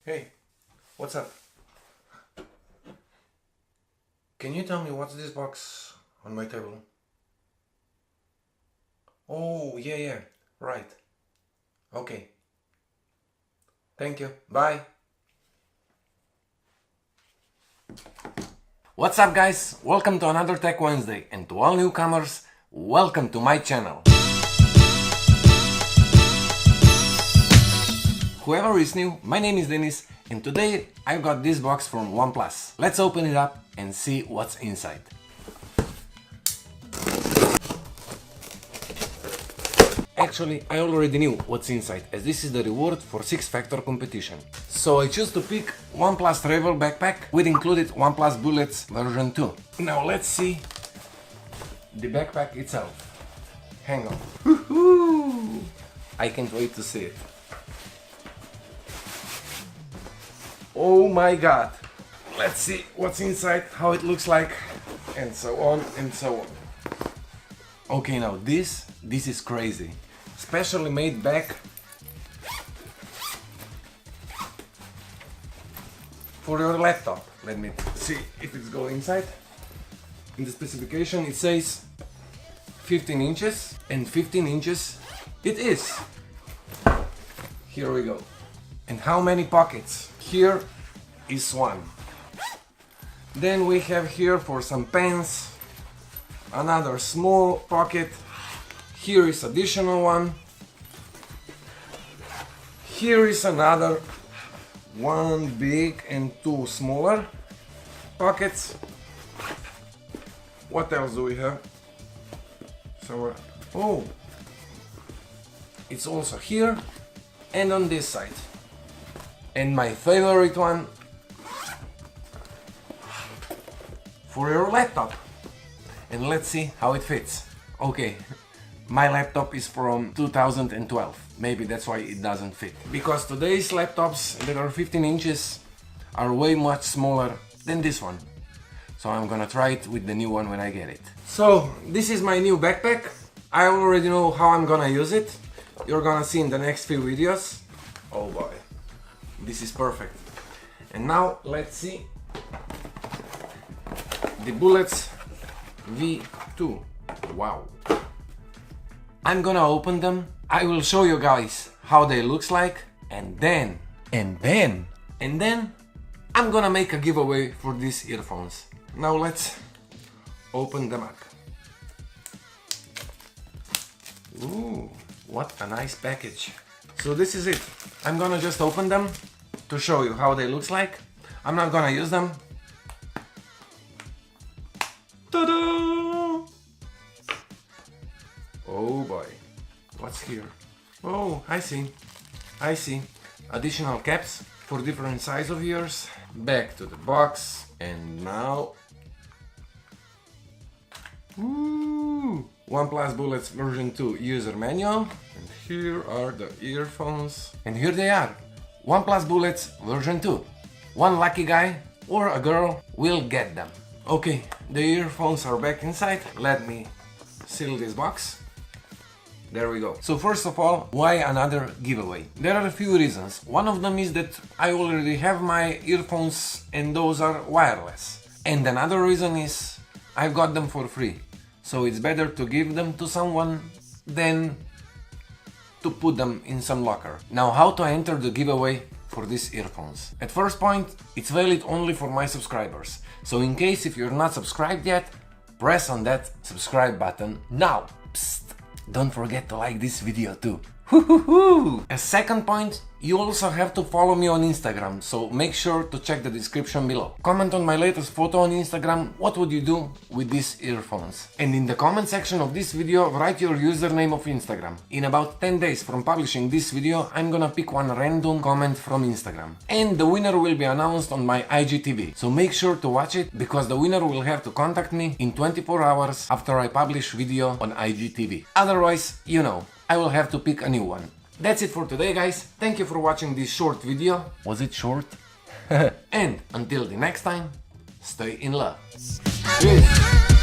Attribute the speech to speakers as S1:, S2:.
S1: Hey, what's up? Can you tell me what's this box on my table? Oh, yeah, right. Okay. Thank you. Bye. What's up, guys? Welcome to another Tech Wednesday, and to all newcomers, welcome to my channel. Whoever is new, my name is Denis, and today I got this box from Oneplus. Let's open it up and see what's inside. Actually, I already knew what's inside, as this is the reward for 6-factor competition. So I choose to pick Oneplus Travel Backpack with included Oneplus Bullets version 2. Now let's see the backpack itself. Hang on. Woohoo! I can't wait to see it. Oh my god! Let's see what's inside, how it looks like, and so on and so on. Okay, now this is crazy. Specially made bag for your laptop. Let me see if it's going inside. In the specification it says 15 inches, and 15 inches it is. Here we go. And how many pockets? Here is one. Then we have here for some pens, another small pocket. Here is additional one. Here is another one big and two smaller pockets. What else do we have? So, oh, it's also here and on this side. And my favorite one, for your laptop. And let's see how it fits. Okay, my laptop is from 2012. Maybe that's why it doesn't fit. Because today's laptops that are 15 inches are way much smaller than this one. So I'm gonna try it with the new one when I get it. So this is my new backpack. I already know how I'm gonna use it. You're gonna see in the next few videos. Oh boy. This is perfect. And now let's see the Bullets V2. Wow. I'm gonna open them. I will show you guys how they looks like, and then I'm gonna make a giveaway for these earphones. Now let's open them up. Ooh, what a nice package. So this is it. I'm gonna just open them to show you how they looks like. I'm not gonna use them. Ta-da! Oh boy, what's here? Oh, I see. Additional caps for different size of ears. Back to the box, and now... Ooh! Oneplus Bullets version 2 user manual. And here are the earphones. And here they are. OnePlus Bullets version 2. One lucky guy or a girl will get them. Okay, the earphones are back inside. Let me seal this box. There we go. So first of all, why another giveaway? There are a few reasons. One of them is that I already have my earphones and those are wireless. And another reason is I've got them for free. So it's better to give them to someone than to put them in some locker. Now, how to enter the giveaway for these earphones? At first point, it's valid only for my subscribers. So in case if you're not subscribed yet, press on that subscribe button now. Psst, don't forget to like this video too. As second point, you also have to follow me on Instagram, so make sure to check the description below. Comment on my latest photo on Instagram, what would you do with these earphones? And in the comment section of this video, write your username of Instagram. In about 10 days from publishing this video, I'm gonna pick one random comment from Instagram. And the winner will be announced on my IGTV, so make sure to watch it, because the winner will have to contact me in 24 hours after I publish video on IGTV. Otherwise, you know, I will have to pick a new one. That's it for today, guys. Thank you for watching this short video. Was it short? And until the next time, stay in love. Peace.